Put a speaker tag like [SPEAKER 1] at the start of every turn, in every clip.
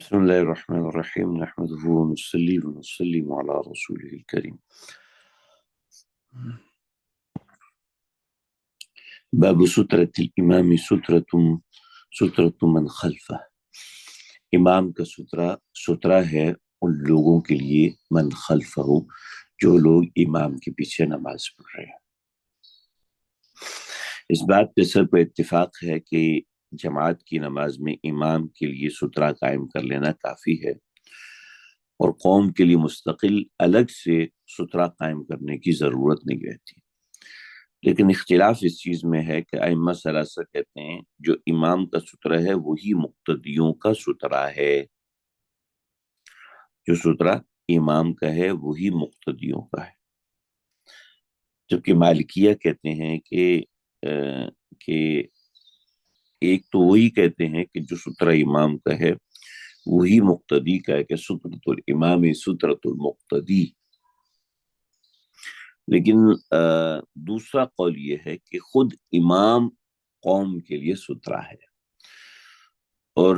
[SPEAKER 1] بسم الله الرحمن الرحيم نحمده ونصلي ونسلم على رسوله الكريم. باب سترة الإمام سترة من خلفه. امام کا سترہ ہے ان لوگوں کے لیے من خلفہ، جو لوگ امام کے پیچھے نماز پڑھ رہے ہیں۔ اس بات پہ سب کو اتفاق ہے کہ جماعت کی نماز میں امام کے لیے سترہ قائم کر لینا کافی ہے، اور قوم کے لیے مستقل الگ سے سترہ قائم کرنے کی ضرورت نہیں رہتی۔ لیکن اختلاف اس چیز میں ہے کہ ائمہ ثلاثہ کہتے ہیں جو امام کا سترہ ہے وہی مقتدیوں کا سترہ ہے، جو سترہ امام کا ہے وہی مقتدیوں کا ہے، جبکہ مالکیہ کہتے ہیں کہ ایک تو وہی کہتے ہیں کہ جو سترہ امام کا ہے وہی مقتدی کا ہے، کہ سترۃ الامام سترۃ المقتدی۔ لیکن دوسرا قول یہ ہے کہ خود امام قوم کے لیے سترہ ہے، اور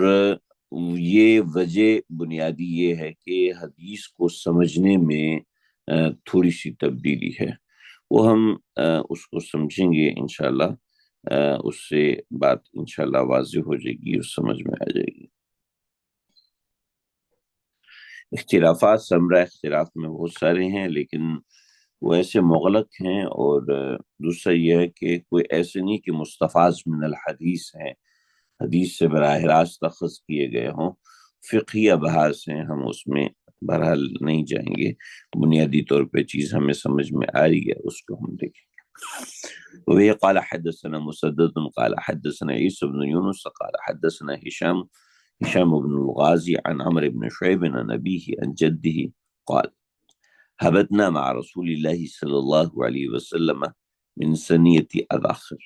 [SPEAKER 1] یہ وجہ بنیادی یہ ہے کہ حدیث کو سمجھنے میں تھوڑی سی تبدیلی ہے، وہ ہم اس کو سمجھیں گے انشاءاللہ، اس سے بات انشاءاللہ واضح ہو جائے گی اور سمجھ میں آ جائے گی۔ اختلافات ثمرہ اختلاف میں بہت سارے ہیں، لیکن وہ ایسے مغلق ہیں، اور دوسرا یہ ہے کہ کوئی ایسے نہیں کہ مستفاض من الحدیث ہیں، حدیث سے براہ راست اخذ کیے گئے ہوں، فقہی ابحاث ہیں، ہم اس میں بہرحال نہیں جائیں گے، بنیادی طور پہ چیز ہمیں سمجھ میں آ رہی ہے اس کو ہم دیکھیں گے۔ وہی قال حدثنا مسدد قال حدثنا عیسی بن یونس قال حدثنا هشام بن الغازي عن عمرو بن شعيب عن أبيه عن جده قال هبتنا مع رسول الله صلی اللہ علیہ وسلم من سنیت اذاخر،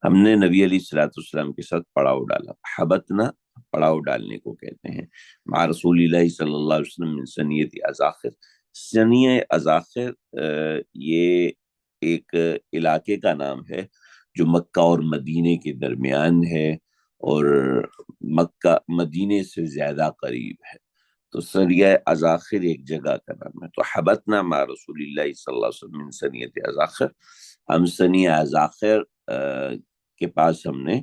[SPEAKER 1] ہم نے نبی علیہ الصلوۃ والسلام کے ساتھ پڑاؤ ڈالا۔ حبتنا پڑاؤ ڈالنے کو کہتے ہیں، مع رسول اللہ صلی اللہ علیہ وسلم من سنیت اذاخر۔ سنیہ اذاخر یہ ایک علاقے کا نام ہے جو مکہ اور مدینے کے درمیان ہے، اور مکہ مدینے سے زیادہ قریب ہے، تو سریہ اذاخر ایک جگہ کا نام ہے۔ تو حبتنا مع رسول اللہ صلی اللہ علیہ وسلم من سنیت اذاخر، ہم سنیہ اذاخر کے پاس ہم نے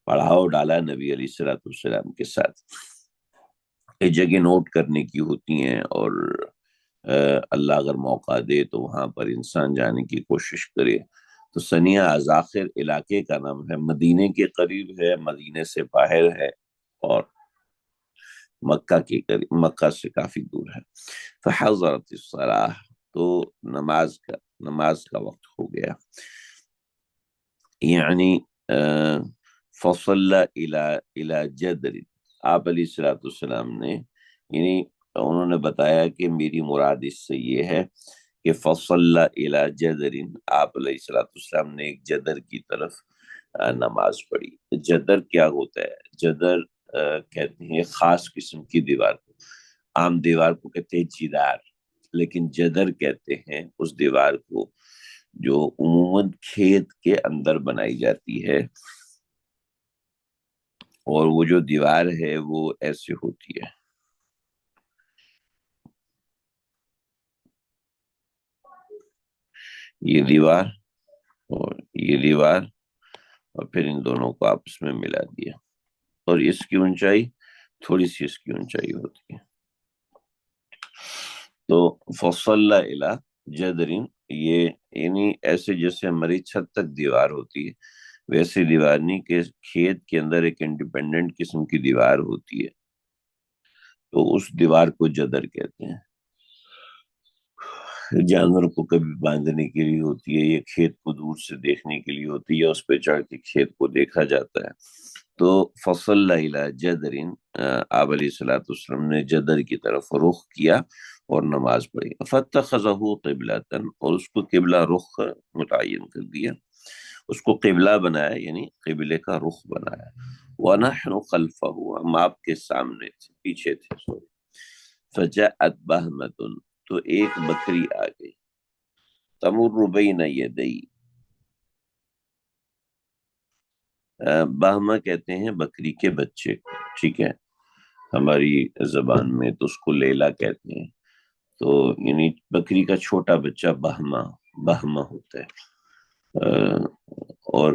[SPEAKER 1] پڑاؤ ڈالا نبی علیہ الصلوۃ والسلام کے ساتھ۔ یہ جگہ نوٹ کرنے کی ہوتی ہیں، اور اللہ اگر موقع دے تو وہاں پر انسان جانے کی کوشش کرے۔ تو سنیہ اذاخر علاقے کا نام ہے، مدینے کے قریب ہے، مدینے سے باہر ہے، اور مکہ کے قریب، مکہ سے کافی دور ہے۔ فحضرت الصلاۃ، تو نماز کا وقت ہو گیا، یعنی فصلی الی جدر، آپ علیہ الصلوۃ والسلام نے، یعنی انہوں نے بتایا کہ میری مراد اس سے یہ ہے کہ فصلی الی جدر، آپ علیہ الصلوۃ والسلام نے ایک جدر کی طرف نماز پڑھی۔ جدر کیا ہوتا ہے؟ جدر کہتے ہیں خاص قسم کی دیوار کو، عام دیوار کو کہتے ہیں جدار، لیکن جدر کہتے ہیں اس دیوار کو جو عموماً کھیت کے اندر بنائی جاتی ہے، اور وہ جو دیوار ہے وہ ایسے ہوتی ہے، یہ دیوار اور یہ دیوار، اور پھر ان دونوں کو آپس میں ملا دیا، اور اس کی اونچائی تھوڑی سی اس کی اونچائی ہوتی ہے۔ تو فصل الی جدرین، یہ یعنی ایسے جیسے ہماری چھت تک دیوار ہوتی ہے ویسے دیوار نہیں، کہ کھیت کے اندر ایک انڈیپینڈنٹ قسم کی دیوار ہوتی ہے، تو اس دیوار کو جدر کہتے ہیں۔ جانور کو کبھی باندھنے کے لیے ہوتی ہے، یہ کھیت کو دور سے دیکھنے کے لیے ہوتی ہے، اس پہ چڑھ کے کھیت کو دیکھا جاتا ہے۔ تو فصل الی جدرین، آپ علیہ الصلوۃ والسلام نے جدر کی طرف رخ کیا اور نماز پڑھی۔ فاتخذہ قبلۃ، اور اس کو قبلہ رخ متعین کر دیا، اس کو قبلہ بنایا، یعنی قبلے کا رخ بنایا۔ وَنَحْنُ خَلْفَهُ، ہم آپ کے سامنے تھے، پیچھے تھے۔ فجاءت بہمۃ، تو ایک بکری آ گئی، تمر بین یدی، بہما کہتے ہیں بکری کے بچے کو، ٹھیک ہے، ہماری زبان میں تو اس کو لیلا کہتے ہیں، تو یعنی بکری کا چھوٹا بچہ بہما، بہما ہوتا ہے، اور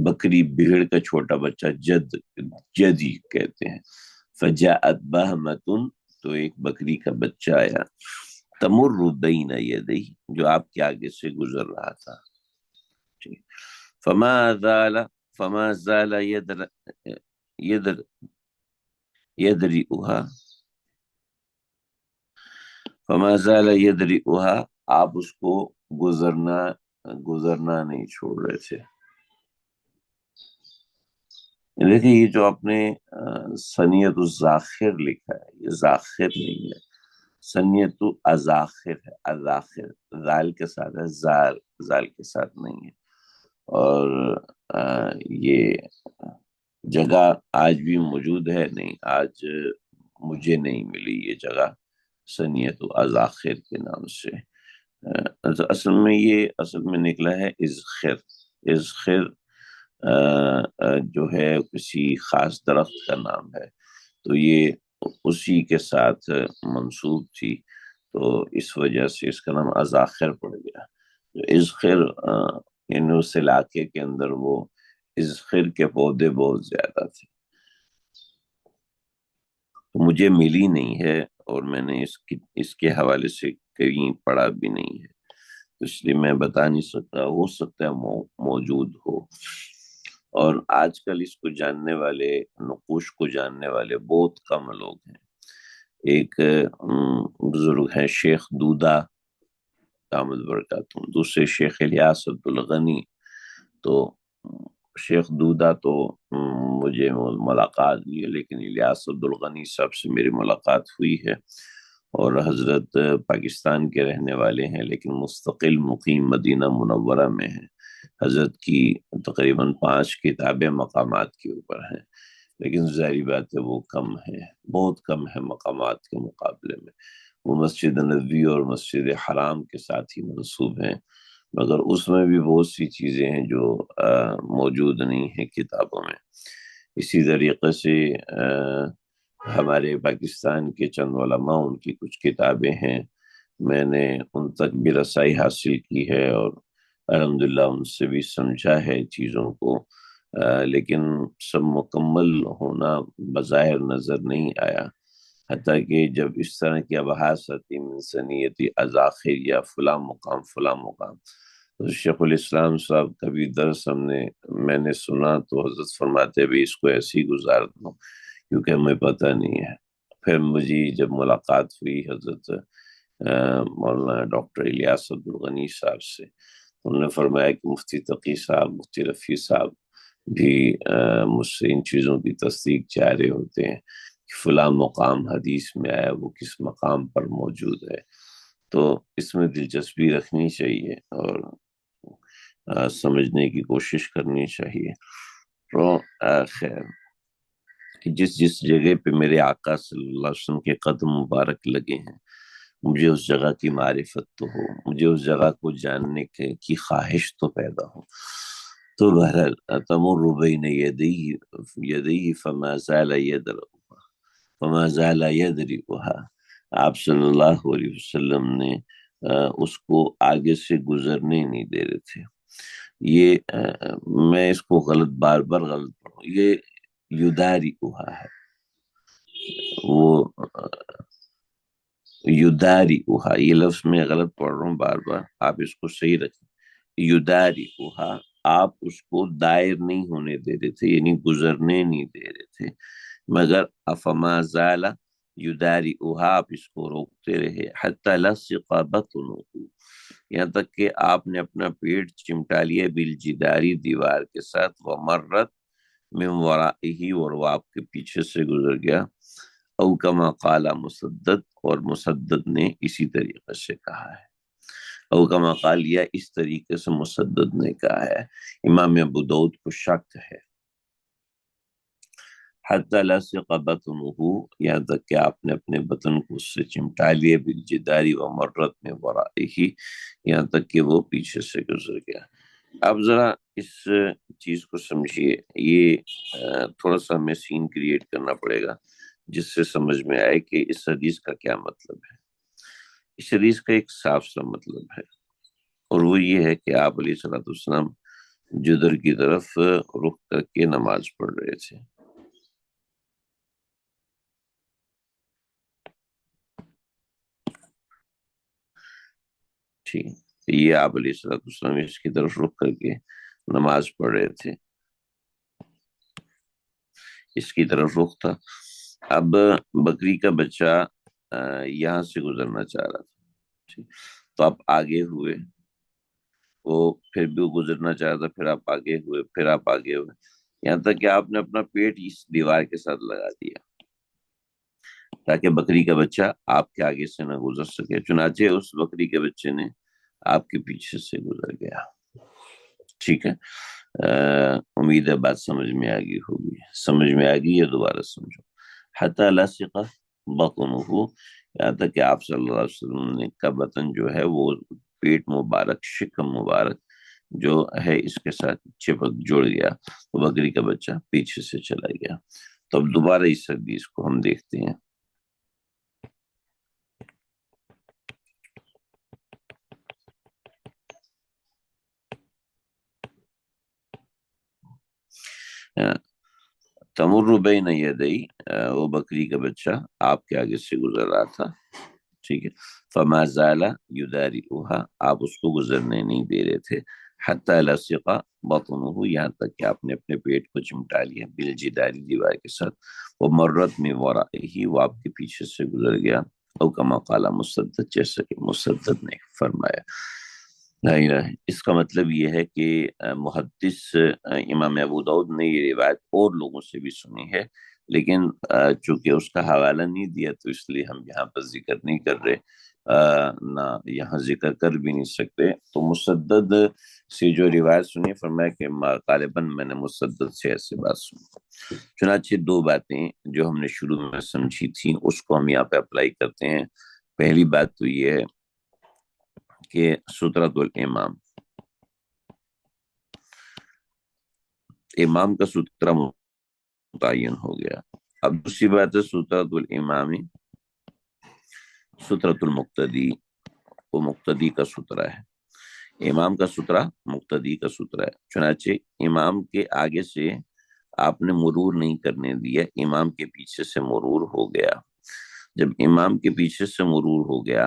[SPEAKER 1] بکری بھیڑ کا چھوٹا بچہ جد، جدی کہتے ہیں۔ فجاءت بہمتن، تو ایک بکری کا بچہ آیا، تمر بین یدی، جو آپ کے آگے سے گزر رہا تھا، ٹھیک۔ فما زال فما زال یدر یدرئها فما زال یدرئها، آپ اس کو گزرنا نہیں چھوڑ رہے تھے۔ دیکھیں یہ جو آپ نے سنیت الزاخر لکھا ہے، یہ زاخر نہیں ہے، سنیت ازاخر ہے، ازاخر زال کے ساتھ ہے، زال کے ساتھ نہیں ہے، اور یہ جگہ آج بھی موجود ہے نہیں، آج مجھے نہیں ملی یہ جگہ سنیت ازاخر کے نام سے۔ اصل میں نکلا ہے ازخر، ازخر جو ہے کسی خاص درخت کا نام ہے، تو یہ اسی کے ساتھ منسوب تھی، تو اس وجہ سے اس کا نام ازاخر پڑ گیا۔ ازخر یعنی اس علاقے کے اندر وہ ازخر کے پودے بہت زیادہ تھے، مجھے ملی نہیں ہے، اور میں نے اس کے حوالے سے کہیں پڑھا بھی نہیں ہے، تو اس لیے میں بتا نہیں سکتا، ہو سکتا ہے موجود ہو۔ اور آج کل اس کو جاننے والے، نقوش کو جاننے والے بہت کم لوگ ہیں۔ ایک بزرگ ہیں شیخ دودہ دامت برکاتہ، دوسرے شیخ الیاس عبدالغنی، تو شیخ دودہ تو مجھے ملاقات ہوئی ہے، لیکن الیاس عبدالغنی صاحب سے میری ملاقات ہوئی ہے، اور حضرت پاکستان کے رہنے والے ہیں لیکن مستقل مقیم مدینہ منورہ میں ہیں۔ حضرت کی تقریباً 5 کتابیں مقامات کے اوپر ہیں، لیکن ظاہری بات ہے وہ کم ہے، بہت کم ہے مقامات کے مقابلے میں۔ وہ مسجد نبوی اور مسجد حرام کے ساتھ ہی منسوب ہیں، مگر اس میں بھی بہت سی چیزیں ہیں جو موجود نہیں ہیں کتابوں میں۔ اسی طریقے سے ہمارے پاکستان کے چند علماء، ان کی کچھ کتابیں ہیں، میں نے ان تک بھی رسائی حاصل کی ہے، اور الحمدللہ ان سے بھی سمجھا ہے چیزوں کو، لیکن سب مکمل ہونا بظاہر نظر نہیں آیا، حتیٰ کہ جب اس طرح کی ابحاث آتی من سنیتی ازاخر یا فلاں مقام فلاں مقام، تو شیخ الاسلام صاحب کا بھی درس میں نے سنا، تو حضرت فرماتے بھی اس کو ایسے ہی گزار دو کیونکہ ہمیں پتہ نہیں ہے۔ پھر مجھے جب ملاقات ہوئی حضرت مولانا ڈاکٹر الیاس عبدالغنی صاحب سے، انہوں نے فرمایا کہ مفتی تقی صاحب، مفتی رفیع صاحب بھی مجھ سے ان چیزوں کی تصدیق چاہ رہے ہوتے ہیں کہ فلاں مقام حدیث میں آیا، وہ کس مقام پر موجود ہے، تو اس میں دلچسپی رکھنی چاہیے اور سمجھنے کی کوشش کرنی چاہیے۔ تو خیر، کہ جس جگہ پہ میرے آقا صلی اللہ علیہ وسلم کے قدم مبارک لگے ہیں، مجھے اس جگہ کی معرفت تو ہو، مجھے اس جگہ کو جاننے کی خواہش تو پیدا ہو۔ تو بہرحال تمر بین یدیہ فما زال یدرکها، آپ صلی اللہ علیہ وسلم نے اس کو آگے سے گزرنے نہیں دے رہے تھے۔ یہ میں اس کو بار بار غلط پڑھوں، یہ یدارکها ہے، وہ یدارکها، یہ لفظ میں غلط پڑھ رہا ہوں بار بار، آپ اس کو صحیح رکھیں۔ یدارکها، آپ اس کو دائر نہیں ہونے دے رہے تھے، یعنی گزرنے نہیں دے رہے تھے، مگر افما زال یدارکها، آپ اس کو روکتے رہے، حتی لصق بطنه، یہاں تک کہ آپ نے اپنا پیٹ چمٹا لیا بالجداری، دیوار کے ساتھ، ومرت من ورائہ، اور وہ آپ کے پیچھے سے گزر گیا، او کما قال مسدد، اور مسدد نے اسی طریقے سے کہا ہے، او کما قال، یا اس طریقے سے مسدد نے کہا ہے۔ امام ابو داؤد کو شک ہے، حتی لصق بطنہ، یہاں تک کہ آپ نے اپنے بطن کو اس سے چمٹا لیے، بالجداری ومرت من ورائہ، یہاں تک کہ وہ پیچھے سے گزر گیا۔ اب ذرا اس چیز کو سمجھیے، یہ تھوڑا سا ہمیں سین کریٹ کرنا پڑے گا جس سے سمجھ میں آئے کہ اس حدیث کا کیا مطلب ہے۔ اس حدیث کا ایک صاف سا مطلب ہے، اور وہ یہ ہے کہ آپ علیہ الصلوۃ والسلام جدر کی طرف رخ کر کے نماز پڑھ رہے تھے۔ ٹھیک، یہ آپ علیہ الصلوۃ والسلام اس کی طرف رخ کر کے نماز پڑھ رہے تھے، اس کی طرف رخ تھا۔ اب بکری کا بچہ یہاں سے گزرنا چاہ رہا تھا، ٹھیک، تو آپ آگے ہوئے، وہ پھر بھی وہ گزرنا چاہ رہا تھا، پھر آپ آگے ہوئے، پھر آپ آگے ہوئے، یہاں تک کہ آپ نے اپنا پیٹ اس دیوار کے ساتھ لگا دیا تاکہ بکری کا بچہ آپ کے آگے سے نہ گزر سکے۔ چنانچہ اس بکری کے بچے نے آپ کے پیچھے سے گزر گیا۔ ٹھیک ہے، امید ہے بات سمجھ میں آ گئی ہوگی، سمجھ میں آ گئی ہے، دوبارہ سمجھو۔ حتی لصق بطنہ، یہاں تک کہ آپ صلی اللہ علیہ وسلم نے کا بطن جو ہے وہ پیٹ مبارک، شکم مبارک جو ہے اس کے ساتھ چپک جڑ گیا، تو بکری کا بچہ پیچھے سے چلا گیا۔ تو اب دوبارہ اس حدیث کو ہم دیکھتے ہیں۔ تمر بین یدی، وہ بکری کا بچہ آپ کے آگے سے گزر رہا تھا، ٹھیک ہے، فما زال یدارئها، آپ اس کو گزرنے نہیں دے رہے تھے، حتی لصق بطنہ، یہاں تک کہ آپ نے اپنے پیٹ کو چمٹا لیا، بالجدار، دیوار کے ساتھ، وہ مرت من ورائہ، وہ آپ کے پیچھے سے گزر گیا، او کما قال مسدد، جیسا کہ مسدد نے فرمایا۔ لا الہ، اس کا مطلب یہ ہے کہ محدث امام ابو داؤد نے یہ روایت اور لوگوں سے بھی سنی ہے، لیکن چونکہ اس کا حوالہ نہیں دیا تو اس لیے ہم یہاں پر ذکر نہیں کر رہے، نہ یہاں ذکر کر بھی نہیں سکتے۔ تو مسدد سے جو روایت سنی، فرمایا کہ غالباً میں نے مسدد سے ایسی بات سنی۔ چنانچہ دو باتیں جو ہم نے شروع میں سمجھی تھیں اس کو ہم یہاں پہ اپلائی کرتے ہیں۔ پہلی بات تو یہ ہے کہ سترۃ الامام، امام کا سترہ متعین ہو گیا۔ اب دوسری بات ہے سترۃ الامام سترۃ المقتدی، وہ مقتدی کا سترہ ہے، امام کا سترہ مقتدی کا سترہ ہے۔ چنانچہ امام کے آگے سے آپ نے مرور نہیں کرنے دیا، امام کے پیچھے سے مرور ہو گیا۔ جب امام کے پیچھے سے مرور ہو گیا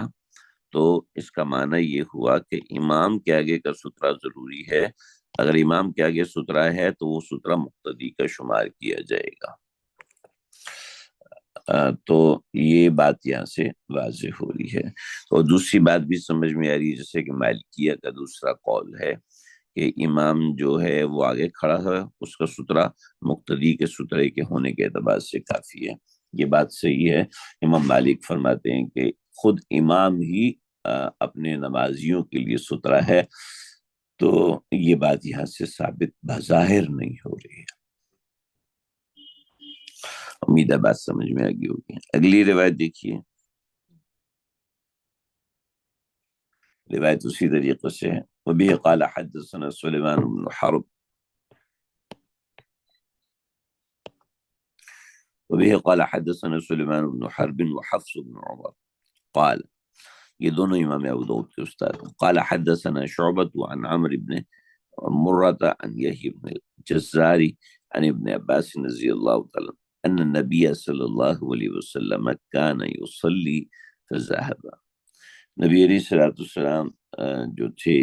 [SPEAKER 1] تو اس کا معنی یہ ہوا کہ امام کے آگے کا سترہ ضروری ہے، اگر امام کے آگے سترہ ہے تو وہ سترہ مقتدی کا شمار کیا جائے گا۔ تو یہ بات یہاں سے واضح ہو رہی ہے۔ اور دوسری بات بھی سمجھ میں آ رہی ہے، جیسے کہ مالکیہ کا دوسرا قول ہے کہ امام جو ہے وہ آگے کھڑا ہے، اس کا سترہ مقتدی کے سترے کے ہونے کے اعتبار سے کافی ہے۔ یہ بات صحیح ہے۔ امام مالک فرماتے ہیں کہ خود امام ہی اپنے نمازیوں کے لیے سترہ ہے، تو یہ بات یہاں سے ثابت بظاہر نہیں ہو رہی ہے۔ امید ہے بات سمجھ میں آگئی ہوگی۔ اگلی روایت دیکھیے، روایت اسی طریقے سے ہے۔ وبه قال حدثنا سليمان بن حرب وبه قال حدثنا سليمان بن حرب وحفص بن عمر قال، یہ دونوں امام ابو داؤد کے استاد ہیں۔ قال حدثنا شعبة عن عمرو بن مرة عن يحيى بن الجزاري عن ابن عباس رضي الله تعالى أن النبي صلى الله عليه وسلم كان يصلي فذهب، نبی علیہ الصلوۃ والسلام جو تھے،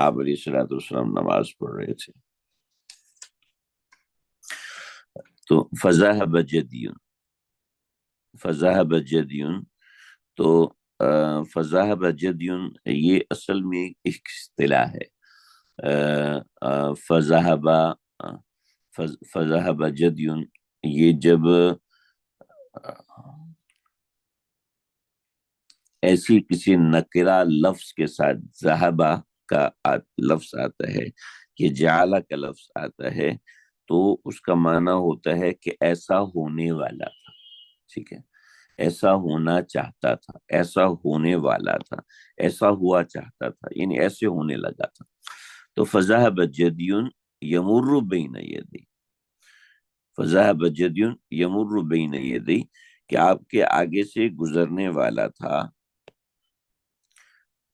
[SPEAKER 1] آپ علیہ الصلوۃ والسلام نماز پڑھ رہے تھے، تو فذهب جدی، فذهب جدی، تو فذهب جدی یہ اصل میں ایک اصطلاح ہے۔ فذهب فذهب جدی، یہ جب ایسی کسی نکرہ لفظ کے ساتھ ذہبہ کا لفظ آتا ہے، یہ جعلہ کا لفظ آتا ہے، تو اس کا معنی ہوتا ہے کہ ایسا ہونے والا تھا، ٹھیک ہے، ایسا ہونا چاہتا تھا، ایسا ہونے والا تھا، ایسا ہوا چاہتا تھا، یعنی ایسے ہونے لگا تھا۔ تو فذهب جدی یمر بین یدی، فذهب جدی یمر بین یدی، کہ آپ کے آگے سے گزرنے والا تھا.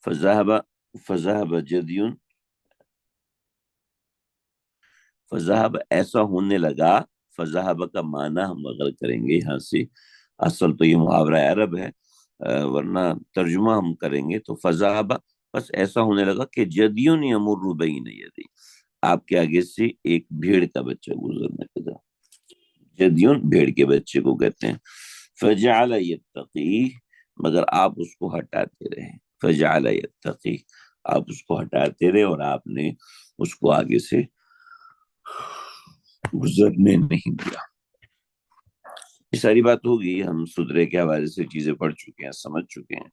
[SPEAKER 1] فذهب فذهب جدی، فذهب ایسا ہونے لگا. فذهب کا معنی ہم اگر کریں گے یہاں سے، اصل تو یہ محاورہ عرب ہے، ورنہ ترجمہ ہم کریں گے تو فذهب، بس ایسا ہونے لگا کہ جدیون یمر بین یدی، آپ کے آگے سے ایک بھیڑ کا بچہ گزرنے لگا. جدیون بھیڑ کے بچے کو کہتے ہیں. فجعل یتقی، مگر آپ اس کو ہٹاتے رہے. فجعل یتقی، آپ اس کو ہٹاتے رہے اور آپ نے اس کو آگے سے گزرنے نہیں دیا. یہ ساری بات ہوگی، ہم سترے کے حوالے سے چیزیں پڑھ چکے ہیں، سمجھ چکے ہیں،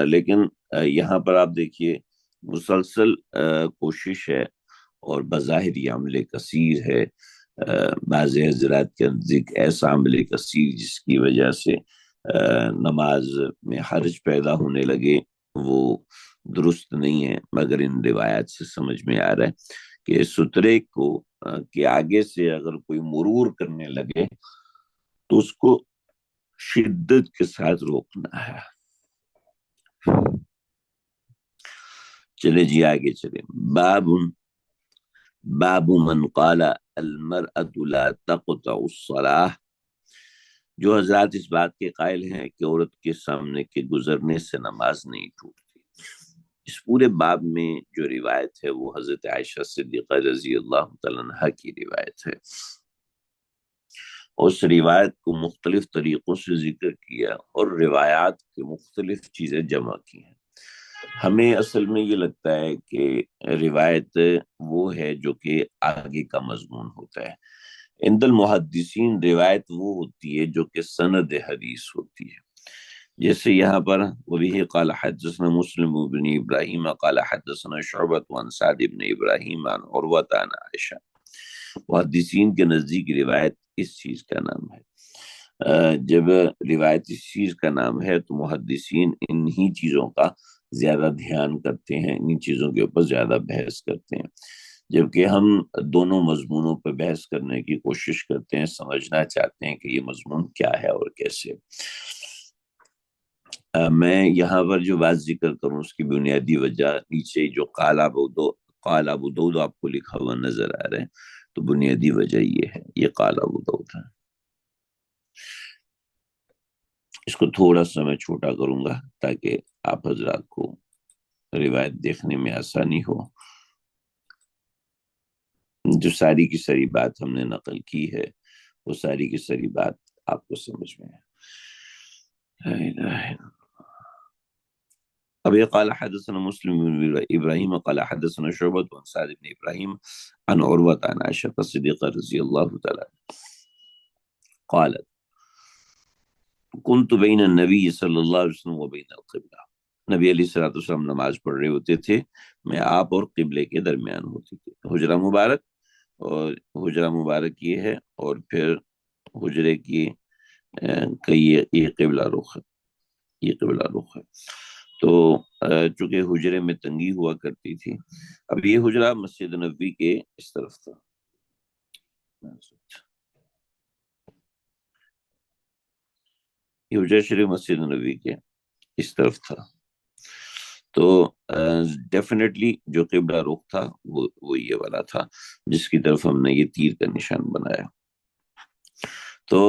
[SPEAKER 1] لیکن یہاں پر آپ دیکھیے مسلسل کوشش ہے، اور بظاہر یہ عمل کثیر ہے. بعض حضرات کے نزدیک ایسا عمل کثیر جس کی وجہ سے نماز میں حرج پیدا ہونے لگے، وہ درست نہیں ہے. مگر ان روایات سے سمجھ میں آ رہا ہے کہ سترے کو کے آگے سے اگر کوئی مرور کرنے لگے تو اس کو شدت کے ساتھ روکنا ہے. چلے جی آگے چلے. باب من قال المرأة لا تقطع الصلاة، جو حضرات اس بات کے قائل ہیں کہ عورت کے سامنے کے گزرنے سے نماز نہیں ٹوٹتی. اس پورے باب میں جو روایت ہے وہ حضرت عائشہ صدیقہ رضی اللہ تعالیٰ عنہا کی روایت ہے. اس روایت کو مختلف طریقوں سے ذکر کیا اور روایات کی مختلف چیزیں جمع کی ہیں. ہمیں اصل میں یہ لگتا ہے کہ روایت وہ ہے جو کہ آگے کا مضمون ہوتا ہے. عند المحدثین روایت وہ ہوتی ہے جو کہ سند حدیث ہوتی ہے. جیسے یہاں پر وبه قال حدثنا مسلم بن ابراہیم قال حدثنا شعبۃ عن سعد بن ابراہیم عن عروۃ عن عائشہ. محدثین کے نزدیک روایت اس چیز کا نام ہے. جب روایت اس چیز کا نام ہے تو محدثین انہی چیزوں کا زیادہ دھیان کرتے ہیں، انہی چیزوں کے اوپر زیادہ بحث کرتے ہیں. جبکہ ہم دونوں مضمونوں پر بحث کرنے کی کوشش کرتے ہیں، سمجھنا چاہتے ہیں کہ یہ مضمون کیا ہے اور کیسے. میں یہاں پر جو بات ذکر کروں اس کی بنیادی وجہ نیچے جو قال ابو داؤد آپ کو لکھا ہوا نظر آ رہا ہے، تو بنیادی وجہ یہ ہے، یہ قال ابو داؤد ہے. اس کو تھوڑا سا میں چھوٹا کروں گا تاکہ آپ حضرات کو روایت دیکھنے میں آسانی ہو. جو ساری کی ساری بات ہم نے نقل کی ہے وہ ساری کی ساری بات آپ کو سمجھ میں ہے. اب یہ قال حدثنا مسلم بن ابراہیم قال حدثنا شعبۃ عن سعد بن ابراہیم عن عروۃ عن عائشہ صدیقہ رضی اللہ تعالی قالت كنت بین النبی صلی اللہ علیہ وسلم و بین القبلہ. نبی علیہ الصلوۃ والسلام نماز پڑھ رہے ہوتے تھے، میں آپ اور قبلے کے درمیان ہوتی تھی. حجرہ مبارک، اور حجرہ مبارک یہ ہے، اور پھر حجرے کی یہ قبلہ رخ ہے، یہ قبلہ رخ ہے. تو چونکہ حجرے میں تنگی ہوا کرتی تھی. اب یہ حجرہ مسجد نبوی کے اس طرف تھا، یہ حجرہ شریف مسجد نبوی کے اس طرف تھا. تو ڈیفینیٹلی جو قبلہ رخ تھا وہ یہ والا تھا جس کی طرف ہم نے یہ تیر کا نشان بنایا. تو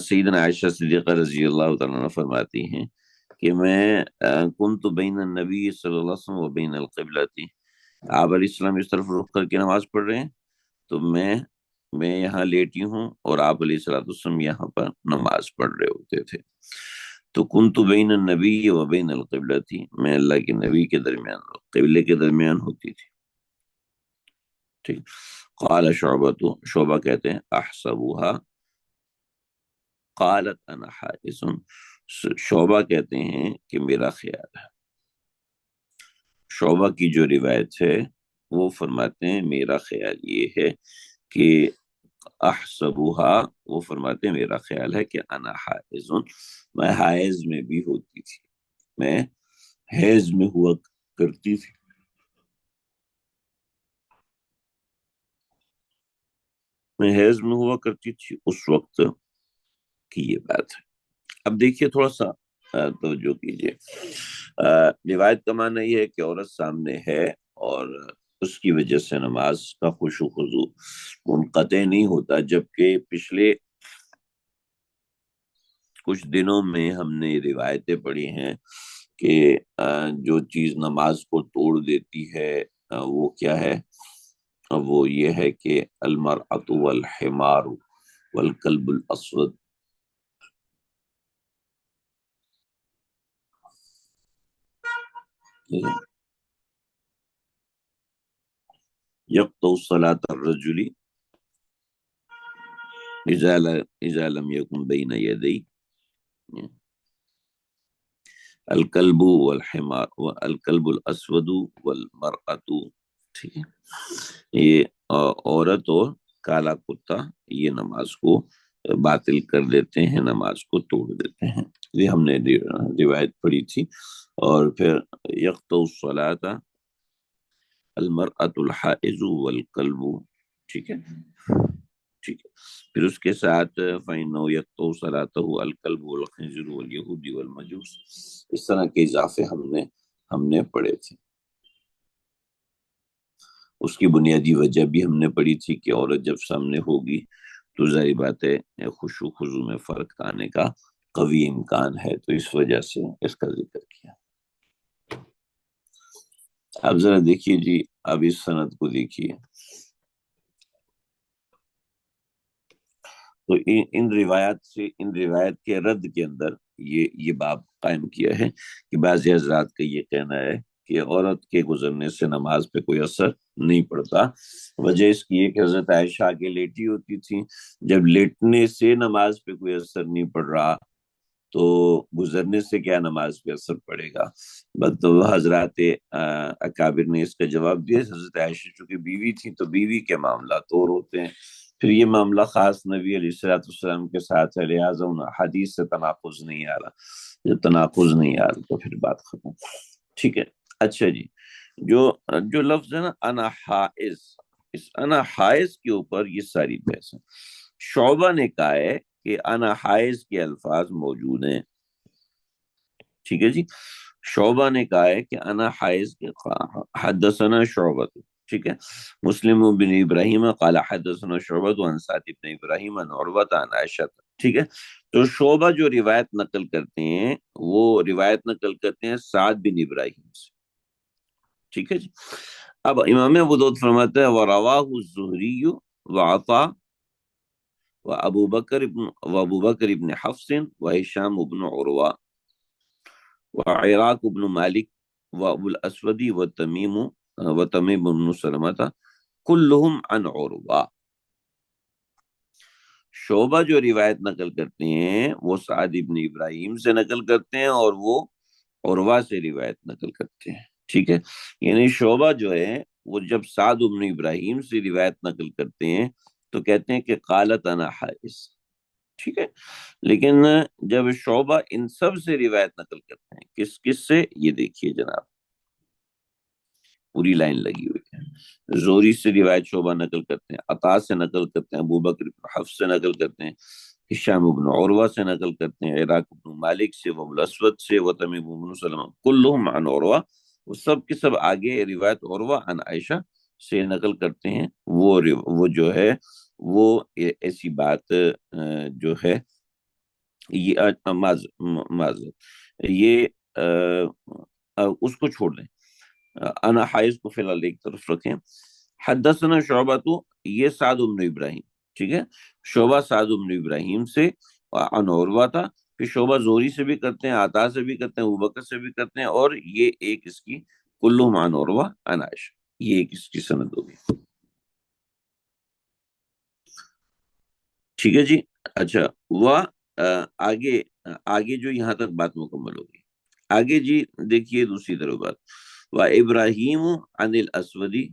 [SPEAKER 1] سیدنا عائشہ صدیقہ رضی اللہ تعالیٰ عنہ فرماتی ہیں کہ میں کنت بین النبی صلی اللہ علیہ وسلم و بین القبلہ تھی. آپ علیہ السلام اس طرف رخ کر کے نماز پڑھ رہے ہیں، تو میں یہاں لیٹی ہوں اور آپ علیہ السلام یہاں پر نماز پڑھ رہے ہوتے تھے. تو کنت بین النبی و بین القبلہ تھی، میں اللہ کے نبی کے درمیان اور قبلے کے درمیان ہوتی تھی. ٹھیک. قال شعبہ کہتے ہیں احسبها قالت انا حائز. شعبہ کہتے ہیں کہ میرا خیال ہے. شعبہ کی جو روایت ہے وہ فرماتے ہیں میرا خیال یہ ہے کہ احسبها، وہ فرماتے ہیں میرا خیال ہے کہ انا حائز، میں حائز میں بھی ہوتی تھی، میں حیض میں ہوا کرتی تھی. میں حیض میں ہوا کرتی تھی اس وقت کی یہ بات ہے۔ اب دیکھیے تھوڑا سا توجہ کیجیے، روایت کا معنی یہ ہے کہ عورت سامنے ہے اور اس کی وجہ سے نماز کا خشوع و خضوع منقطع نہیں ہوتا، جبکہ پچھلے کچھ دنوں میں ہم نے روایتیں پڑھی ہیں کہ جو چیز نماز کو توڑ دیتی ہے وہ کیا ہے؟ وہ یہ ہے کہ المرأۃ والحمار والکلب الاسود، یقطع صلاۃ الرجل اذا لم يكن بین یدی الکلب والحمار والکلب الاسود والمرأۃ، ٹھیک ہے، یہ عورت اور کالا کتا یہ نماز کو باطل کر دیتے ہیں، نماز کو توڑ دیتے ہیں، یہ ہم نے روایت پڑھی تھی۔ اور پھر یقطع الصلاۃ المرأۃ الحائض والکلب، ٹھیک ہے، ٹھیک ہے، پھر اس کے ساتھ فإنه يقطع صلاته الکلب والخنزیر واليہود والمجوس، اس طرح کے اضافے ہم نے پڑھے تھے۔ اس کی بنیادی وجہ بھی ہم نے پڑھی تھی کہ عورت جب سامنے ہوگی تو ظاہر بات ہے خشوع خضوع میں فرق آنے کا قوی امکان ہے، تو اس وجہ سے اس کا ذکر کیا۔ اب ذرا دیکھیے جی، اب اس سند کو دیکھیے، تو ان روایت کے رد کے اندر یہ باب قائم کیا ہے کہ بعض حضرات کا یہ کہنا ہے کہ عورت کے گزرنے سے نماز پہ کوئی اثر نہیں پڑتا۔ وجہ اس کی ہے کہ حضرت عائشہ آگے لیٹی ہوتی تھی، جب لیٹنے سے نماز پہ کوئی اثر نہیں پڑ رہا تو گزرنے سے کیا نماز پہ اثر پڑے گا؟ بس تو حضرات اکابر نے اس کا جواب دیا، حضرت عائشہ چونکہ بیوی تھی تو بیوی کے معاملات اور ہوتے ہیں، پھر یہ معاملہ خاص نبی علیہ الصلوۃ والسلام کے ساتھ ہے، لہٰذا ان حدیث سے تناقض نہیں آ رہا، جب تناقض نہیں آ رہا تو پھر بات ختم، ٹھیک ہے۔ اچھا جی، جو لفظ ہے نا انا حائز، اس انا حائز کے اوپر یہ ساری بحث ہے۔ شعبہ نے کہا ہے کہ انا حائز کے الفاظ موجود ہیں، ٹھیک ہے جی، شعبہ نے کہا ہے کہ انا حائز کے حدثنا شعبہ، ٹھیک ہے، مسلم بن ابراہیم قال حدثنا شعبہ عن سعد بن ابراہیم عن عروہ عن عائشہ، ٹھیک ہے، تو شعبہ جو روایت نقل کرتے ہیں وہ روایت نقل کرتے ہیں سعد بن ابراہیم سے، ٹھیک ہے جی۔ اب امام ابو داؤد فرماتا ہے وَرَوَاهُ الزُّهْرِيُّ وَعَطَا وابو بکر ابن حفص وہشام ابن عروہ وعراق ابن مالک وابو الاسود وتمیم بن سلمۃ کلہم عن عروہ۔ شعبہ جو روایت نقل کرتے ہیں وہ سعد ابن ابراہیم سے نقل کرتے ہیں اور وہ عروہ سے روایت نقل کرتے ہیں، ٹھیک ہے، یعنی شعبہ جو ہے وہ جب سعد ابن ابراہیم سے روایت نقل کرتے ہیں تو کہتے ہیں کہ قالت انا حائز، ٹھیک ہے، لیکن جب شعبہ ان سب سے روایت نقل کرتے ہیں کس کس سے، یہ دیکھیے جناب، پوری لائن لگی ہوئی ہے، زوری سے روایت شعبہ نقل کرتے ہیں، عطا سے نقل کرتے ہیں، ابو بکر بن حفص سے نقل کرتے ہیں، ہشام بن عروہ سے نقل کرتے ہیں، عراق بن مالک سے، وابو الاسود سے، وتمیم بن سلمہ کلہم عن عروہ، وہ سب کے سب آگے روایت عروہ عن عائشہ سے نقل کرتے ہیں، وہ جو ہے وہ ایسی بات جو ہے یہ معذرت یہ اس کو چھوڑ دیں، انا حائز کو فی الحال ایک طرف رکھیں۔ حدثنا شعبہ، تو یہ سعد بن ابراہیم، ٹھیک ہے، شعبہ سعد بن ابراہیم سے عن عروہ تھا، پھر شعبہ زہری سے بھی کرتے ہیں، عطا سے بھی کرتے ہیں، ابوبکر سے بھی کرتے ہیں، اور یہ ایک اس کی کلہم عن عروہ عن عائشہ، یہ ایک اس کی سند ہوگی، ٹھیک ہے جی۔ اچھا، وہ آگے آگے جو یہاں تک بات مکمل ہوگی، آگے جی دیکھیے دوسری طرف بات، وہ ابراہیم عن الاسودی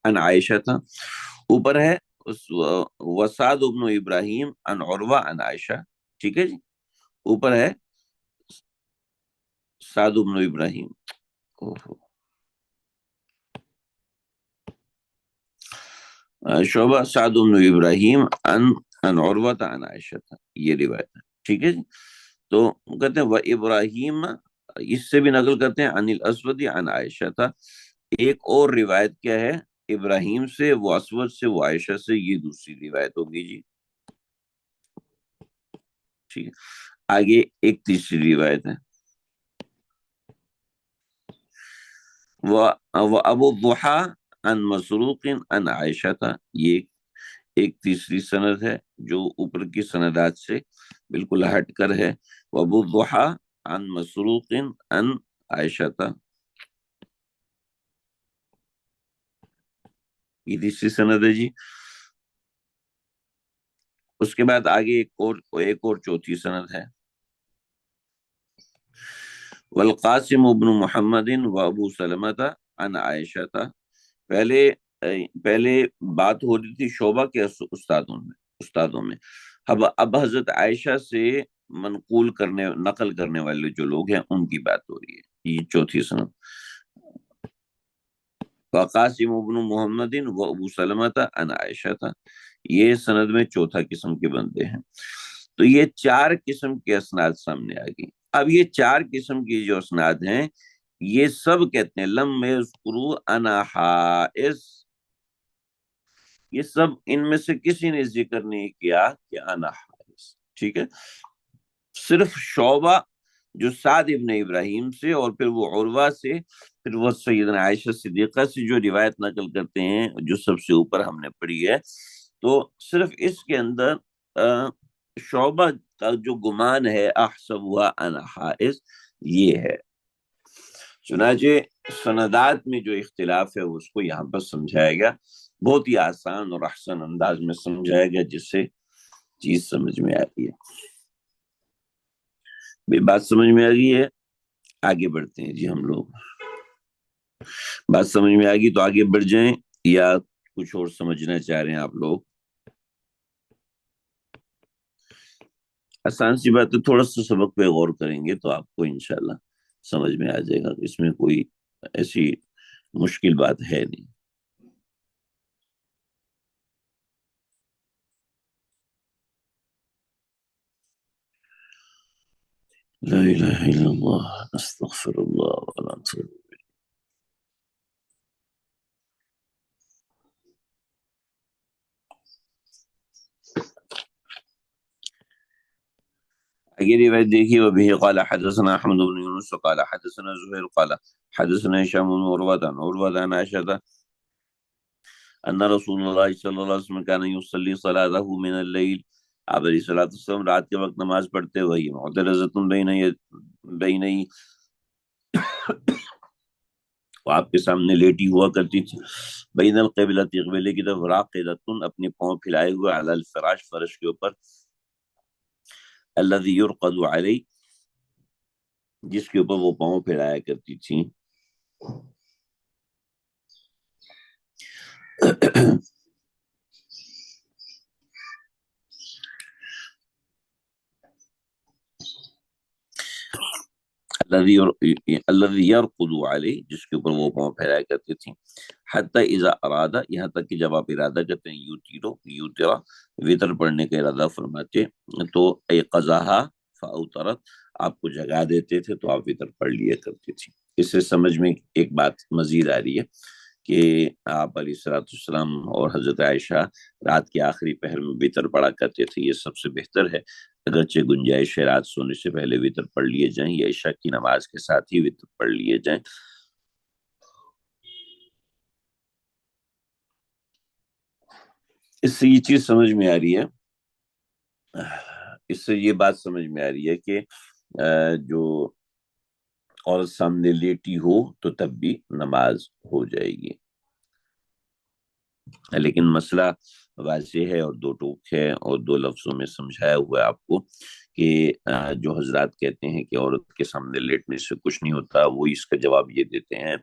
[SPEAKER 1] عن عائشہ تھا، اوپر ہے وسعد ابن ابراہیم عن عروہ عن عائشہ، ٹھیک ہے جی، اوپر ہے سعد ابن ابراہیم، شعبہ سعد بن ابراہیم ان عروۃ عن عائشہ تھا، یہ روایت ہے، ٹھیک ہے جی۔ تو کہتے ہیں وہ ابراہیم، اس سے بھی نقل کرتے ہیں عن الاسود عن عائشہ تھا۔ ایک اور روایت کیا ہے ابراہیم سے، وہ اسود سے، وہ عائشہ سے، یہ دوسری روایت ہوگی جی، ٹھیک ہے۔ آگے ایک تیسری روایت ہے، وہ ابو الضحیٰ عن مسروق عن عائشہ تھا، یہ ایک تیسری سند ہے جو اوپر کی سندات سے بالکل ہٹ کر ہے۔ وہ ابو الضحیٰ عن مسروق عن عائشہ تھا، یہ تیسری سند ہے جی۔ اس کے بعد آگے ایک اور چوتھی سند ہے، والقاسم ابن محمد و ابو سلمۃ عن عائشہ تھا۔ پہلے بات ہو رہی تھی شعبہ کے استادوں میں، اب حضرت عائشہ سے نقل کرنے والے جو لوگ ہیں ان کی بات ہو رہی ہے، یہ چوتھی سند۔ وقاسم ابن محمد و ابو سلمۃ عن عائشہ تھا، یہ سند میں چوتھا قسم کے بندے ہیں۔ تو یہ چار قسم کے اسناد سامنے آ گئی۔ اب یہ چار قسم کی جو اسناد ہیں یہ سب کہتے ہیں لم یذکروا انا حائز، یہ سب ان میں سے کسی نے ذکر نہیں کیا کہ انا حائز، ٹھیک ہے۔ صرف شعبہ جو سعد ابن ابراہیم سے، اور پھر وہ عروہ سے، پھر وہ سیدنا عائشہ صدیقہ سے جو روایت نقل کرتے ہیں جو سب سے اوپر ہم نے پڑھی ہے، تو صرف اس کے اندر شعبہ کا جو گمان ہے احسبها انا حائز، یہ ہے۔ چنانچہ سندات میں جو اختلاف ہے اس کو یہاں پر سمجھایا گیا، بہت ہی آسان اور احسن انداز میں سمجھایا گیا جس سے چیز سمجھ میں آ رہی ہے۔ بات سمجھ میں آ گئی ہے، آگے بڑھتے ہیں جی ہم لوگ۔ بات سمجھ میں آ گئی تو آگے بڑھ جائیں، یا کچھ اور سمجھنا چاہ رہے ہیں آپ لوگ؟ آسان سی بات ہے، تھوڑا سا سبق پہ غور کریں گے تو آپ کو انشاءاللہ سمجھ میں آ جائے گا، اس میں کوئی ایسی مشکل بات ہے نہیں۔ لا الہ الا اللہ استغفر اللہ ولا اتوب۔ آگے روایت دیکھیے، وبه قال حدثنا احمد بن یونس قال حدثنا زہیر قال حدثنا هشام بن عروة عن عائشة ان رسول اللہ صلی اللہ علیہ وسلم کان یصلی صلاته من اللیل، آپ علیہ الصلوۃ والسلام رات کے وقت نماز پڑھتے وہی معترضۃ بین وہ آپ کے سامنے لیٹی ہوا کرتی تھی، بین القبلۃ، قبلے کی طرف، راقدۃ، اپنے پاؤں پھیلائے ہوئے، علی الفراش، فرش کے اوپر، الذی یرقد علیہ، جس کے اوپر وہ پاؤں پھیلایا کرتی تھی۔ الذی یرقد علیہ، جس کے اوپر وہ پاؤں پھیلایا کرتی تھی، حتی اذا ارادہ، یہاں تک کہ جب آپ ارادہ کرتے ہیں یوترا، وطر پڑھنے کا ارادہ فرماتے تو ایقظہا فاوترت، آپ کو جگا دیتے تھے تو آپ وطر پڑھ لیا کرتی تھی۔ اس سے سمجھ میں ایک بات مزید آ رہی ہے کہ آپ علیہ الصلوۃ والسلام اور حضرت عائشہ رات کے آخری پہر میں وطر پڑھا کرتے تھے، یہ سب سے بہتر ہے۔ اگرچہ گنجائش ہے رات سونے سے پہلے وطر پڑھ لیے جائیں یا عشاء کی نماز کے ساتھ ہی وطر پڑھ لیے جائیں۔ اس سے یہ چیز سمجھ میں آ رہی ہے، اس سے یہ بات سمجھ میں آ رہی ہے کہ جو عورت سامنے لیٹی ہو تو تب بھی نماز ہو جائے گی، لیکن مسئلہ واضح ہے اور دو ٹوک ہے اور دو لفظوں میں سمجھایا ہوا ہے آپ کو کہ جو حضرات کہتے ہیں کہ عورت کے سامنے لیٹنے سے کچھ نہیں ہوتا، وہ اس کا جواب یہ دیتے ہیں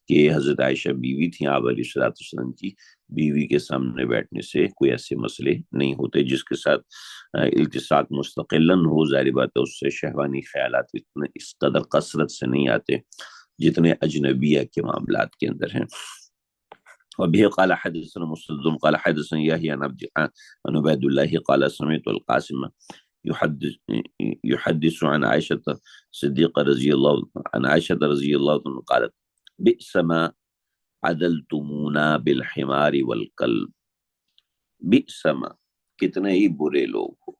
[SPEAKER 1] کہ حضرت عائشہ بیوی تھی آپ علیہ الصلوۃ والسلام کی، بیوی کے سامنے بیٹھنے سے کوئی ایسے مسئلے نہیں ہوتے جس کے ساتھ التصاق مستقلاً ہو، ظاہر بات ہے اس سے شہوانی خیالات اتنے اس قدر کثرت سے نہیں آتے جتنے اجنبیہ کے معاملات کے اندر ہیں۔ وبه قال حدثنا مسدد قال حدثنا يحيى عن عبيد الله قال سمعت القاسم يحدث يحدث عن عائشة صديقة رضي الله عن عائشة رضي الله عنها قالت بئس ما عدلتمونا بالحمار والكلب بئس ما کتنے ہی برے لوگ ہو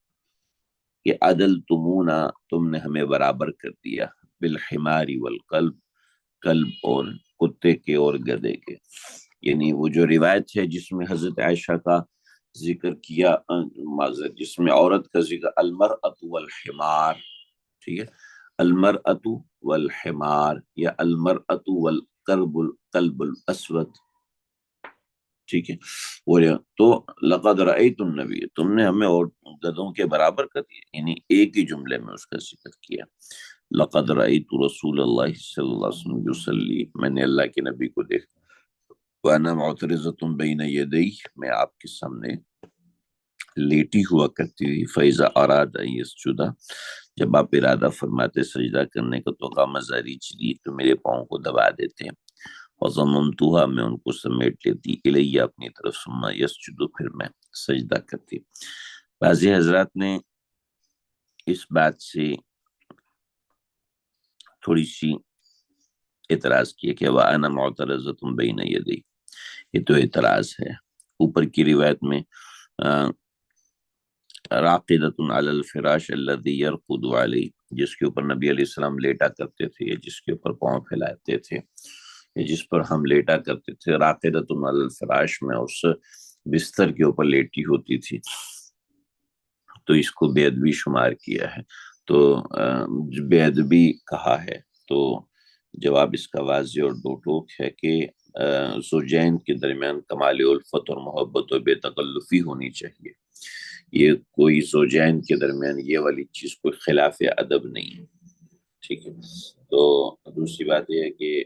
[SPEAKER 1] کہ عدلتمونا تم نے ہمیں برابر کر دیا بالحمار والکلب کلب اور کتے کے اور گدھے کے، یعنی وہ جو روایت ہے جس میں حضرت عائشہ کا ذکر کیا، معذرت، جس میں عورت کا ذکر المرأۃ والحمار، ٹھیک ہے، المرأۃ والحمار یا المرأۃ والقلب القلب الاسود، ٹھیک ہے، وہ تو لقد رأیت النبی، تم نے ہمیں اور گدھوں کے برابر کر دیا، یعنی ایک ہی جملے میں اس کا ذکر کیا، لقد رأیت رسول اللہ صلی اللہ علیہ وسلم یصلی، میں نے اللہ کے نبی کو دیکھا، وانا معترضۃ بین یدی، میں آپ کے سامنے لیٹی ہوا کرتی تھی، فیضا اراد ان یسجد، جب آپ ارادہ فرماتے سجدہ کرنے کا تو قام ذریچلی، تو میرے پاؤں کو دبا دیتے، وضممتها، میں ان کو سمیٹ لیتی، الیہ، اپنی طرف، ثم یسجد، پھر میں سجدہ کرتی۔ بعضی حضرات نے اس بات سے تھوڑی سی اعتراض کیا کہ وَأَنَا مُعْتَرِضَةٌ بَيْنَ يَدَيْ، یہ تو اعتراض ہے۔ اوپر کی روایت میں راقدۃ علی الفراش الذی یرقد علیہ، جس کے اوپر نبی علیہ السلام لیٹا کرتے تھے، یا جس کے اوپر پاؤں پھیلاتے تھے، یا جس پر ہم لیٹا کرتے تھے، راقدۃ علی الفراش میں اس بستر کے اوپر لیٹی ہوتی تھی، تو اس کو بے ادبی شمار کیا ہے۔ تو بے ادبی کہا ہے تو جواب اس کا واضح اور دو ٹوک ہے کہ زوجین کے درمیان کمال الفت اور محبت و بے تکلفی ہونی چاہیے، یہ کوئی زوجین کے درمیان یہ والی چیز کوئی خلاف ادب نہیں ہے، ٹھیک ہے۔ تو دوسری بات یہ ہے کہ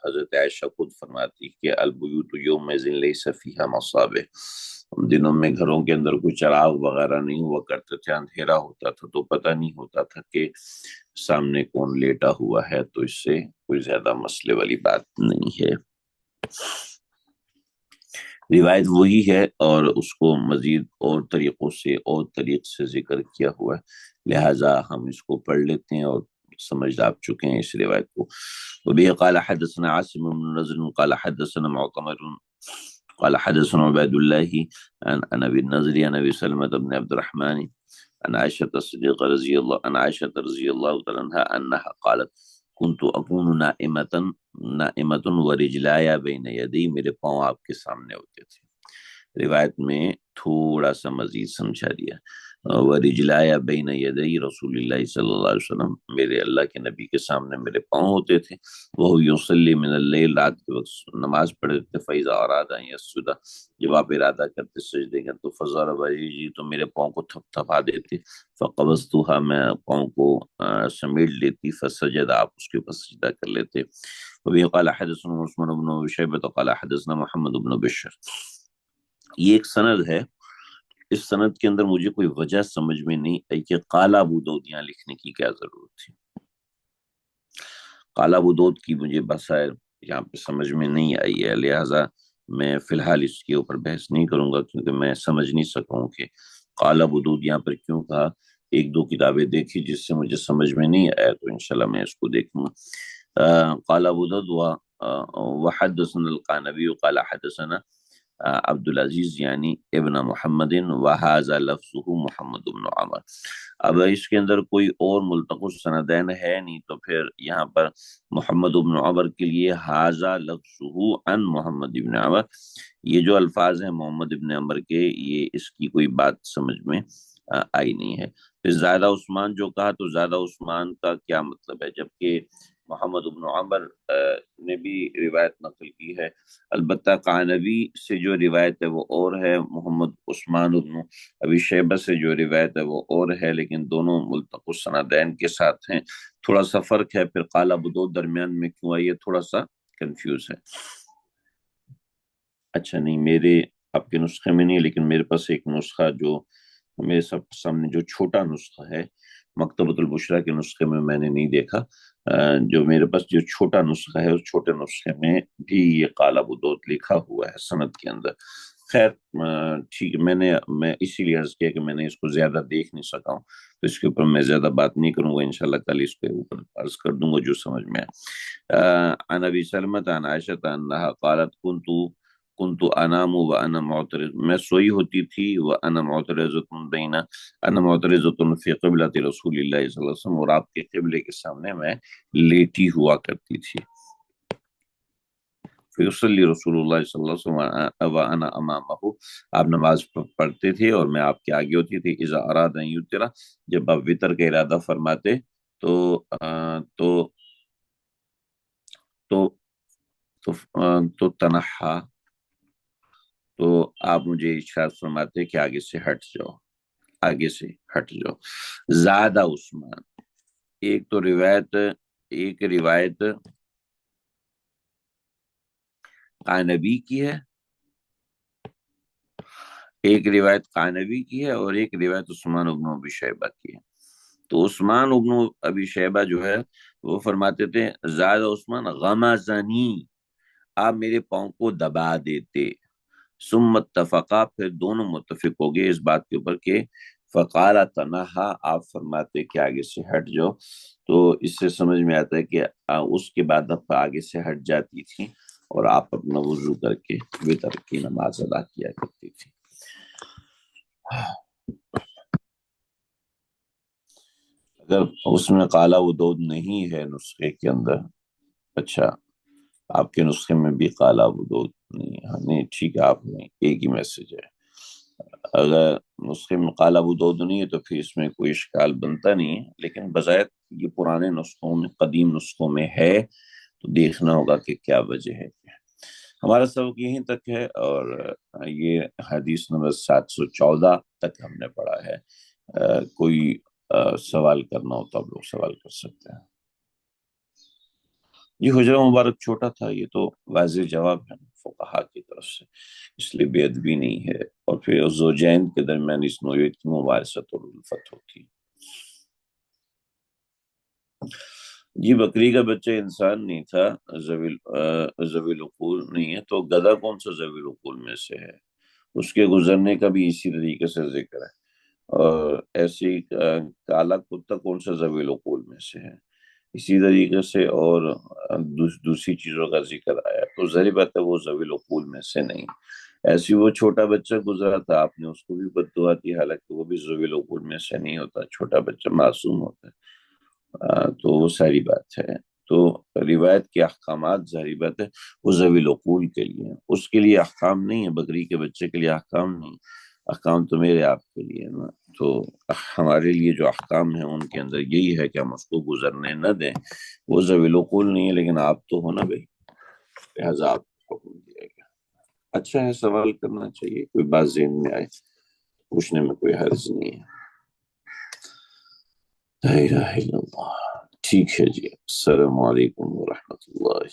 [SPEAKER 1] حضرت عائشہ خود فرماتی کہ البیوت یومئذ لیس فیہا مصابیح، ان دنوں میں گھروں کے اندر کوئی چراغ وغیرہ نہیں ہوا کرتے تھے، اندھیرا ہوتا تھا تو پتہ نہیں ہوتا تھا کہ سامنے کون لیٹا ہوا ہے، تو اس سے کوئی زیادہ مسئلے والی بات نہیں ہے۔ روایت وہی ہے اور اس کو مزید اور طریقوں سے اور طریق سے ذکر کیا ہوا ہے، لہٰذا ہم اس کو پڑھ لیتے ہیں اور سمجھ آپ چکے ہیں اس روایت کو۔ وبه قال حدثنا عاصم بن نضر قال حدثنا معتمر قال حدثنا عبید اللہ عن ابی النضر عن ابی سلمة بن عبد الرحمن عن عائشة الصدیقہ رضی اللہ عن عائشة رضی اللہ تعالی عنہا انہا قالت کنت اکون نائمۃ ورجلایا بین یدی، میرے پاؤں آپ کے سامنے ہوتے تھے۔ روایت میں تھوڑا سا مزید سمجھا دیا، ورجلایا بین یدی رسول اللہ صلی اللہ علیہ وسلم، میرے اللہ کے نبی کے سامنے میرے پاؤں ہوتے تھے، وہ یصلی من اللیل، رات کے وقت نماز پڑھتے تھے، فاذا اراد ان یسجد، جب آپ ارادہ کرتے سجدے کا تو فضرب یدی، تو میرے پاؤں کو تھپ تھپا دیتے، فقبضتها، میں پاؤں کو سمیٹ لیتی، فسجد، آپ اس کے اوپر سجدہ کر لیتے۔ وبه قال حدثنا عثمان بن شیبہ قال حدثنا محمد بن بشر، یہ ایک سند ہے، اس سند کے اندر مجھے کوئی وجہ سمجھ میں نہیں آئی کہ قال ابو داؤد یہاں لکھنے کی کیا ضرورت تھی۔ قال ابو داؤد کی مجھے بسائر یہاں پہ سمجھ میں نہیں آئی ہے، لہٰذا میں فی الحال اس کے اوپر بحث نہیں کروں گا، کیونکہ میں سمجھ نہیں سکا ہوں کہ قال ابو داؤد یہاں پر کیوں کہا۔ ایک دو کتابیں دیکھی جس سے مجھے سمجھ میں نہیں آیا، تو انشاءاللہ میں اس کو دیکھوں گا۔ قال ابو داؤد وحدثنا القعنبی قال حدثنا عبد العزیز یعنی ابن محمد وہذا لفظہ محمد بن عمر، اب اس کے اندر کوئی اور ملتقط سندین ہے نہیں، تو پھر یہاں پر محمد بن عمر کے لیے ھذا لفظہ عن محمد بن عمر، یہ جو الفاظ ہیں محمد بن عمر کے، یہ اس کی کوئی بات سمجھ میں آئی نہیں ہے۔ پھر زیادہ عثمان جو کہا، تو زیادہ عثمان کا کیا مطلب ہے، جبکہ محمد بن عمر نے بھی روایت نقل کی ہے، البتہ قعنبی سے جو روایت ہے وہ اور ہے، محمد عثمان بن ابی شیبہ سے جو روایت ہے وہ اور ہے، لیکن دونوں ملتقط سندین کے ساتھ ہیں، تھوڑا سا فرق ہے۔ پھر قال ابو داؤد درمیان میں کیوں آئی ہے، تھوڑا سا کنفیوز ہے۔ اچھا نہیں، میرے آپ کے نسخے میں نہیں، لیکن میرے پاس ایک نسخہ جو میرے سامنے جو چھوٹا نسخہ ہے، مکتبۃ البشریٰ کے نسخے میں نے نہیں دیکھا، جو میرے پاس جو چھوٹا نسخہ ہے اس چھوٹے نسخے میں بھی یہ قال ابو داؤد لکھا ہوا ہے سند کے اندر. خیر ٹھیک ہے، میں اسی لیے عرض کیا کہ میں نے اس کو زیادہ دیکھ نہیں سکا ہوں، تو اس کے اوپر میں زیادہ بات نہیں کروں گا، انشاءاللہ کل اس کے اوپر عرض کر دوں گا جو سمجھ میں آئے. عن ابی سلمۃ عن عائشۃ انہا قالت کنت انام وانا معترض، میں سوئی ہوتی تھی وانا معترضۃ بین انا معترضۃ فی قبلۃ رسول اللہ صلی اللہ علیہ وسلم، اور آپ کے قبلے کے سامنے میں لیٹی ہوا کرتی تھی. فیصلی رسول اللہ صلی اللہ علیہ وسلم وانا امامہ، آپ نماز پڑھتے تھے اور میں آپ کے آگے ہوتی تھی. اذا اراد ان یوتر، جب آپ وطر کا ارادہ فرماتے تو تو تو تو, تو تنہا، تو آپ مجھے ارشاد فرماتے کہ آگے سے ہٹ جاؤ، آگے سے ہٹ جاؤ. زیادہ عثمان، ایک روایت قانبی کی ہے، ایک روایت قانبی کی ہے، اور ایک روایت عثمان ابن ابی شیبہ کی ہے. تو عثمان ابن ابی شیبہ جو ہے وہ فرماتے تھے زیادہ عثمان غمزنی، آپ میرے پاؤں کو دبا دیتے. ثم اتفقا، پھر دونوں متفق ہو گئے اس بات کے اوپر کہ فقال تنہا، آپ فرماتے کہ آگے سے ہٹ جاؤ. تو اس سے سمجھ میں آتا ہے کہ اس کے بعد اب آگے سے ہٹ جاتی تھی اور آپ اپنا وضو کر کے وتر کی نماز ادا کیا کرتی تھی. اگر اس میں قال ابو داؤد نہیں ہے نسخے کے اندر، اچھا آپ کے نسخے میں بھی قال ابو داؤد نہیں ہے، نہیں ٹھیک ہے، آپ میں ایک ہی میسج ہے. اگر نسخے میں قال ابو داؤد نہیں ہے تو پھر اس میں کوئی اشکال بنتا نہیں ہے، لیکن بظاہر یہ پرانے نسخوں میں، قدیم نسخوں میں ہے، تو دیکھنا ہوگا کہ کیا وجہ ہے. ہمارا سبق یہیں تک ہے، اور یہ حدیث نمبر 714 تک ہم نے پڑھا ہے. کوئی سوال کرنا ہو تو آپ لوگ سوال کر سکتے ہیں. یہ حجرہ مبارک چھوٹا تھا، یہ تو واضح جواب ہے فقہا کی طرف سے، اس لیے بے ادبی نہیں ہے. اور پھر زوجین کے درمیان اس نوعیت کی مبارست اور الفت ہوتی. جی بکری کا بچہ انسان نہیں تھا، ذوی العقول نہیں ہے، تو گدھا کون سا ذوی العقول میں سے ہے؟ اس کے گزرنے کا بھی اسی طریقے سے ذکر ہے. اور ایسی کالا کتا کون سا ذوی العقول میں سے ہے، اسی طریقے سے. اور دوسری چیزوں کا ذکر آیا تو ظاہر بات ہے وہ ذوی العقول میں سے نہیں. ایسی وہ چھوٹا بچہ گزرا تھا، آپ نے اس کو بھی بد دعا دی، حالانکہ وہ بھی ذوی العقول میں سے نہیں ہوتا، چھوٹا بچہ معصوم ہوتا ہے. تو وہ ساری بات ہے. تو روایت کے احکامات ظاہری بات ہے وہ ذوی العقول کے لیے ہیں، اس کے لیے احکام نہیں ہے، بکری کے بچے کے لیے احکام نہیں. احکام تو میرے آپ کے لیے نا. تو ہمارے لیے جو احکام ہیں ان کے اندر یہی ہے کہ ہم اس کو گزرنے نہ دیں. وہ ذوی العقول نہیں ہے، لیکن آپ تو ہو نا بھائی، لہٰذا آپ کو حکم دیا گیا. اچھا ہے، سوال کرنا چاہیے، کوئی بات ذہن میں آئے پوچھنے میں کوئی حرج نہیں ہے. لا الہ الا اللہ. ٹھیک ہے جی، السلام علیکم ورحمۃ اللہ.